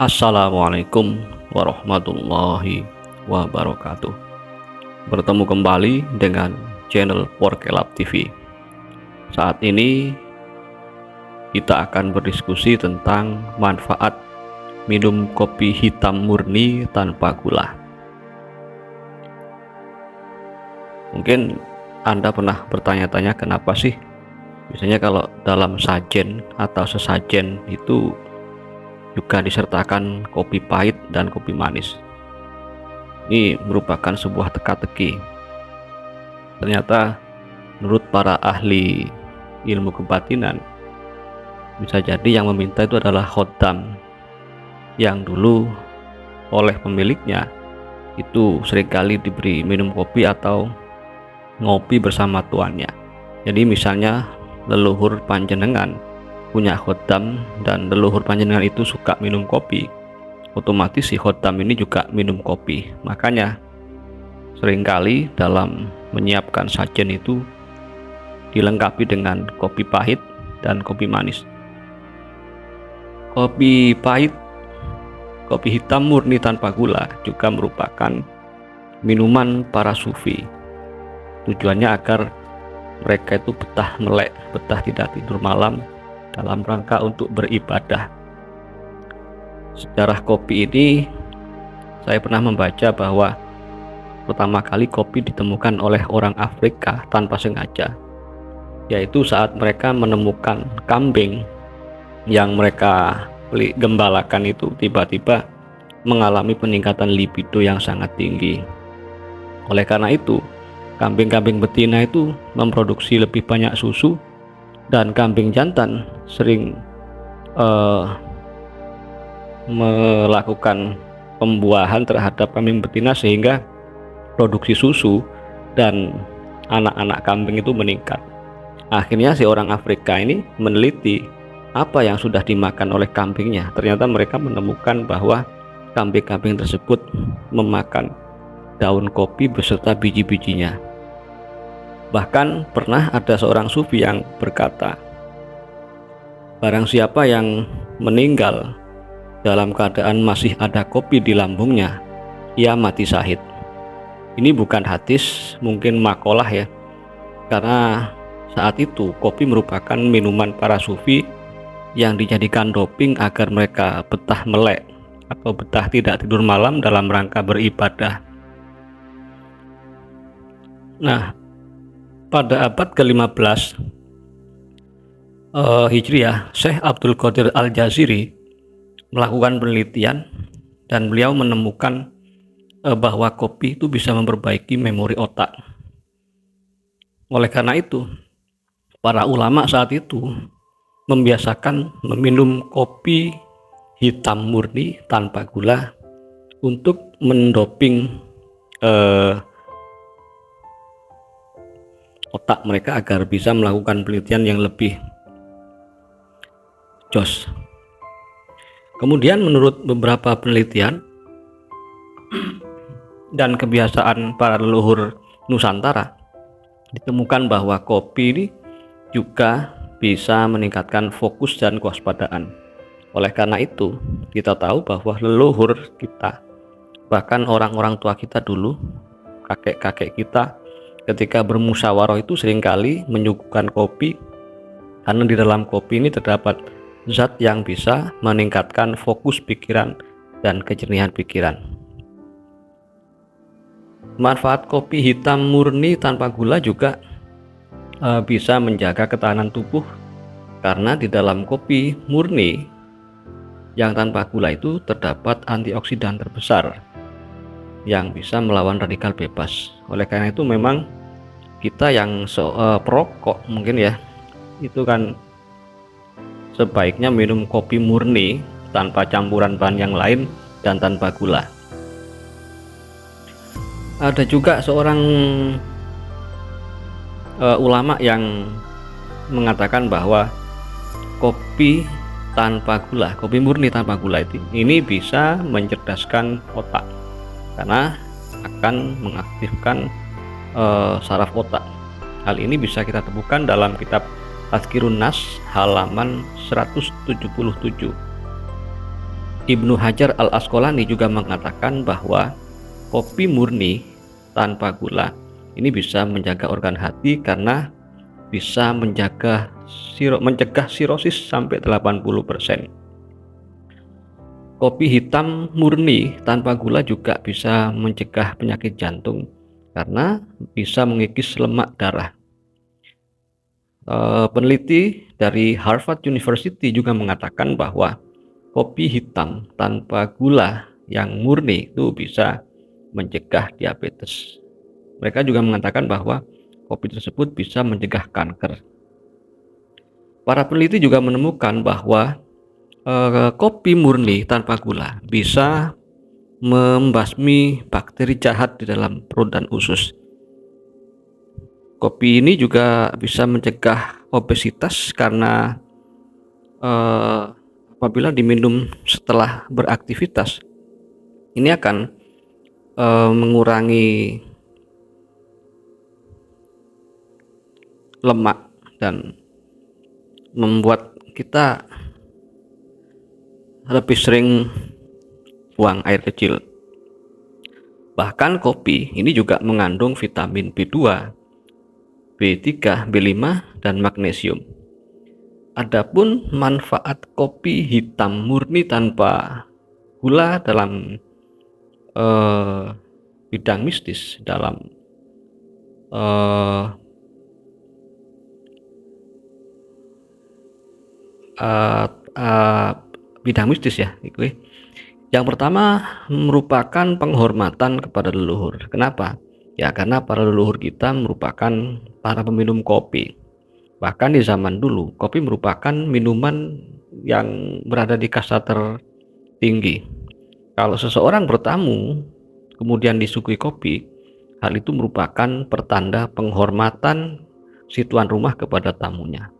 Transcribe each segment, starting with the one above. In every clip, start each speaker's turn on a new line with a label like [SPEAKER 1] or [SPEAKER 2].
[SPEAKER 1] Assalamualaikum warahmatullahi wabarakatuh. Bertemu kembali dengan channel Porkelab TV. Saat ini kita akan berdiskusi tentang manfaat minum kopi hitam murni tanpa gula. Mungkin Anda pernah bertanya-tanya kenapa sih biasanya kalau dalam sajen atau sesajen itu juga disertakan kopi pahit dan kopi manis. Ini merupakan sebuah teka-teki. Ternyata menurut para ahli ilmu kebatinan, bisa jadi yang meminta itu adalah khodam yang dulu oleh pemiliknya itu seringkali diberi minum kopi atau ngopi bersama tuannya. Jadi misalnya leluhur panjenengan punya khodam dan leluhur panjenengan itu suka minum kopi, otomatis si khodam ini juga minum kopi. Makanya seringkali dalam menyiapkan sajen itu dilengkapi dengan kopi pahit dan kopi manis. Kopi pahit, kopi hitam murni tanpa gula juga merupakan minuman para sufi. Tujuannya agar mereka itu betah melek, betah tidak tidur malam dalam rangka untuk beribadah. Sejarah kopi ini saya pernah membaca bahwa pertama kali kopi ditemukan oleh orang Afrika tanpa sengaja, yaitu saat mereka menemukan kambing yang mereka gembalakan itu tiba-tiba mengalami peningkatan libido yang sangat tinggi. Oleh karena itu, kambing-kambing betina itu memproduksi lebih banyak susu, dan kambing jantan sering melakukan pembuahan terhadap kambing betina sehingga produksi susu dan anak-anak kambing itu meningkat. Akhirnya si orang Afrika ini meneliti apa yang sudah dimakan oleh kambingnya. Ternyata mereka menemukan bahwa kambing-kambing tersebut memakan daun kopi beserta biji-bijinya. Bahkan pernah ada seorang sufi yang berkata, barang siapa yang meninggal dalam keadaan masih ada kopi di lambungnya, ia mati syahid. Ini bukan hadis, mungkin makalah ya, karena saat itu kopi merupakan minuman para sufi yang dijadikan doping agar mereka betah melek atau betah tidak tidur malam dalam rangka beribadah. Nah, pada abad ke-15 Hijriah, Syekh Abdul Qadir Al-Jaziri melakukan penelitian dan beliau menemukan bahwa kopi itu bisa memperbaiki memori otak. Oleh karena itu, para ulama saat itu membiasakan meminum kopi hitam murni tanpa gula untuk mendoping otak mereka agar bisa melakukan penelitian yang lebih jos. Kemudian menurut beberapa penelitian dan kebiasaan para leluhur Nusantara, ditemukan bahwa kopi ini juga bisa meningkatkan fokus dan kewaspadaan. Oleh karena itu, kita tahu bahwa leluhur kita, bahkan orang-orang tua kita dulu, kakek-kakek kita, ketika bermusyawarah itu seringkali menyuguhkan kopi, karena di dalam kopi ini terdapat zat yang bisa meningkatkan fokus pikiran dan kejernihan pikiran. Manfaat kopi hitam murni tanpa gula juga bisa menjaga ketahanan tubuh, karena di dalam kopi murni yang tanpa gula itu terdapat antioksidan terbesar yang bisa melawan radikal bebas. Oleh karena itu memang kita yang perokok mungkin ya, itu kan sebaiknya minum kopi murni tanpa campuran bahan yang lain dan tanpa gula. Ada juga seorang ulama yang mengatakan bahwa kopi tanpa gula, kopi murni tanpa gula ini bisa mencerdaskan otak, karena akan mengaktifkan saraf otak. Hal ini bisa kita temukan dalam kitab Tazkirun Nas halaman 177. Ibnu Hajar Al-Asqalani juga mengatakan bahwa kopi murni tanpa gula ini bisa menjaga organ hati karena bisa mencegah sirosis sampai 80%. Kopi hitam murni tanpa gula juga bisa mencegah penyakit jantung karena bisa mengikis lemak darah. Peneliti dari Harvard University juga mengatakan bahwa kopi hitam tanpa gula yang murni itu bisa mencegah diabetes. Mereka juga mengatakan bahwa kopi tersebut bisa mencegah kanker. Para peneliti juga menemukan bahwa kopi murni tanpa gula bisa membasmi bakteri jahat di dalam perut dan usus. Kopi ini juga bisa mencegah obesitas karena apabila diminum setelah beraktivitas, ini akan mengurangi lemak dan membuat kita lebih sering buang air kecil. Bahkan kopi ini juga mengandung vitamin B2, B3, B5, dan magnesium. Adapun manfaat kopi hitam murni tanpa gula dalam bidang mistis, dalam bidang mistis ya, yang pertama merupakan penghormatan kepada leluhur. Kenapa? Ya karena para leluhur kita merupakan para peminum kopi. Bahkan di zaman dulu, kopi merupakan minuman yang berada di kasta tertinggi. Kalau seseorang bertamu, kemudian disuguhi kopi, hal itu merupakan pertanda penghormatan si tuan rumah kepada tamunya.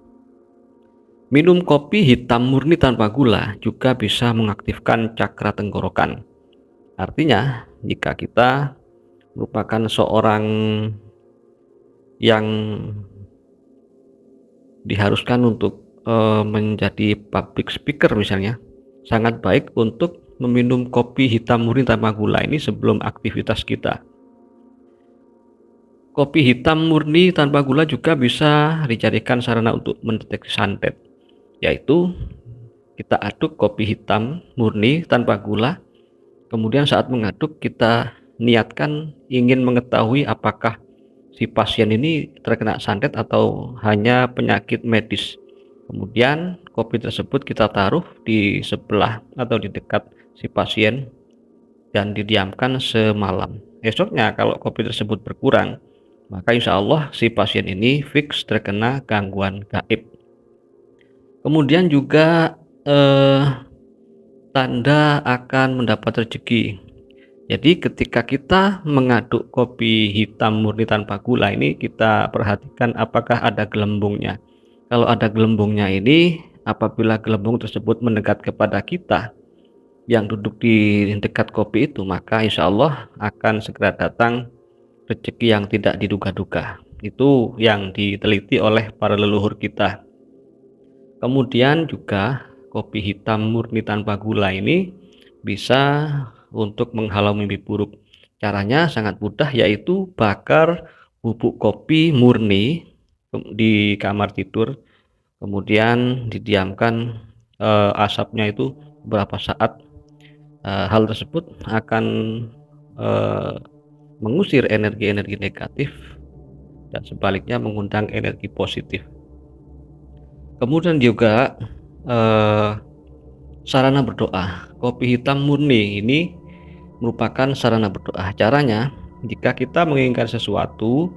[SPEAKER 1] Minum kopi hitam murni tanpa gula juga bisa mengaktifkan cakra tenggorokan. Artinya, jika kita merupakan seorang yang diharuskan untuk menjadi public speaker misalnya, sangat baik untuk meminum kopi hitam murni tanpa gula ini sebelum aktivitas kita. Kopi hitam murni tanpa gula juga bisa dijadikan sarana untuk mendeteksi santet, yaitu kita aduk kopi hitam murni tanpa gula, kemudian saat mengaduk kita niatkan ingin mengetahui apakah si pasien ini terkena santet atau hanya penyakit medis. Kemudian kopi tersebut kita taruh di sebelah atau di dekat si pasien dan didiamkan semalam. Esoknya kalau kopi tersebut berkurang, maka insya Allah si pasien ini fix terkena gangguan gaib. Kemudian juga tanda akan mendapat rezeki. Jadi ketika kita mengaduk kopi hitam murni tanpa gula ini, kita perhatikan apakah ada gelembungnya. Kalau ada gelembungnya ini, apabila gelembung tersebut mendekat kepada kita yang duduk di dekat kopi itu, maka insya Allah akan segera datang rezeki yang tidak diduga-duga. Itu yang diteliti oleh para leluhur kita. Kemudian juga kopi hitam murni tanpa gula ini bisa untuk menghalau mimpi buruk. Caranya sangat mudah, yaitu bakar bubuk kopi murni di kamar tidur, kemudian didiamkan asapnya itu beberapa saat. Hal tersebut akan mengusir energi-energi negatif dan sebaliknya mengundang energi positif. Kemudian juga sarana berdoa. Kopi hitam murni ini merupakan sarana berdoa. Caranya, jika kita menginginkan sesuatu,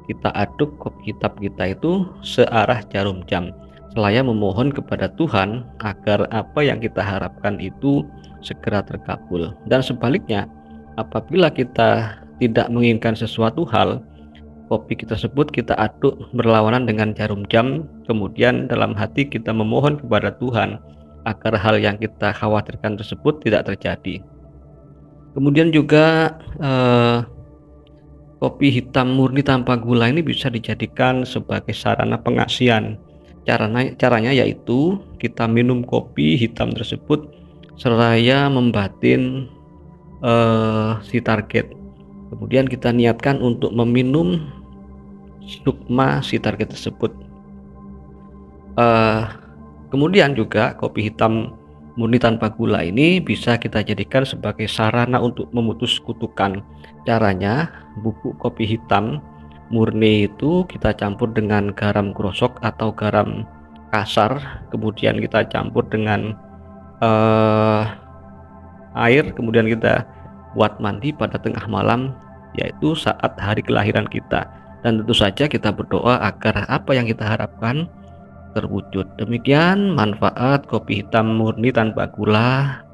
[SPEAKER 1] kita aduk kopi hitam kita itu searah jarum jam, selaya memohon kepada Tuhan agar apa yang kita harapkan itu segera terkabul. Dan sebaliknya, apabila kita tidak menginginkan sesuatu hal, kopi tersebut kita aduk berlawanan dengan jarum jam, kemudian dalam hati kita memohon kepada Tuhan agar hal yang kita khawatirkan tersebut tidak terjadi. Kemudian juga kopi hitam murni tanpa gula ini bisa dijadikan sebagai sarana pengasihan. Caranya yaitu kita minum kopi hitam tersebut seraya membatin si target. Kemudian kita niatkan untuk meminum sukma si target tersebut. Kemudian juga kopi hitam murni tanpa gula ini bisa kita jadikan sebagai sarana untuk memutus kutukan. Caranya, bubuk kopi hitam murni itu kita campur dengan garam krosok atau garam kasar, kemudian kita campur dengan air, kemudian kita buat mandi pada tengah malam, yaitu saat hari kelahiran kita. Dan tentu saja kita berdoa agar apa yang kita harapkan terwujud. Demikian manfaat kopi hitam murni tanpa gula.